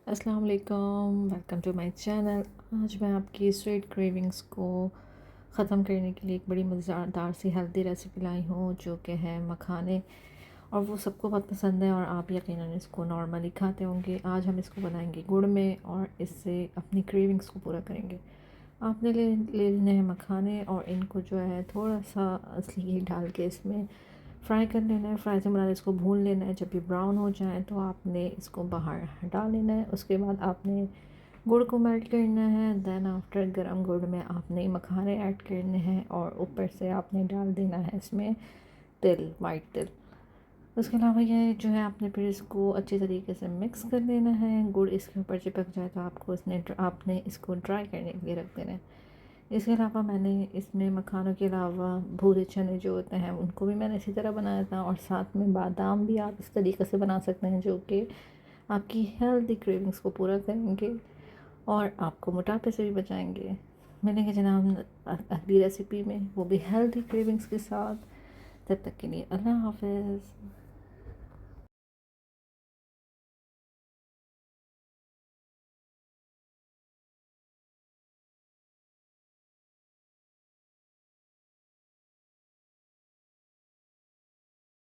अस्सलाम वालेकुम, welcome to my channel. आज मैं आपकी स्वीट क्रेविंग्स को ख़त्म करने के लिए एक बड़ी मज़ेदार सी हेल्दी रेसिपी लाई हूँ जो कि है मखाने। और वो सबको बहुत पसंद है और आप यकीनन इसको नॉर्मली खाते होंगे। आज हम इसको बनाएंगे गुड़ में और इससे अपनी क्रेविंग्स को पूरा करेंगे। आपने ले ले लेने हैं मखाने और इनको जो है थोड़ा सा असली घी डाल के इसमें फ्राई कर लेना है। फ्राई से मुराद इसको भून लेना है। जब ये ब्राउन हो जाए तो आपने इसको बाहर हटा लेना है। उसके बाद आपने गुड़ को मेल्ट करना है। देन आफ्टर गरम गुड़ में आपने मखाने ऐड करने हैं और ऊपर से आपने डाल देना है इसमें तिल, वाइट तिल। उसके अलावा ये जो है आपने फिर इसको अच्छे तरीके से मिक्स कर देना है। गुड़ इसके ऊपर चिपक जाए तो आपने इसको ड्राई करने के लिए रख देना है। इसके अलावा मैंने इसमें मखानों के अलावा भूरे चने जो होते हैं उनको भी मैंने इसी तरह बनाया था और साथ में बादाम भी आप इस तरीके से बना सकते हैं जो कि आपकी हेल्दी क्रेविंग्स को पूरा करेंगे और आपको मोटापे से भी बचाएंगे। मिलेंगे जनाब अगली रेसिपी में, वो भी हेल्दी क्रेविंग्स के साथ। तब तक के लिए अल्लाह हाफ़िज़।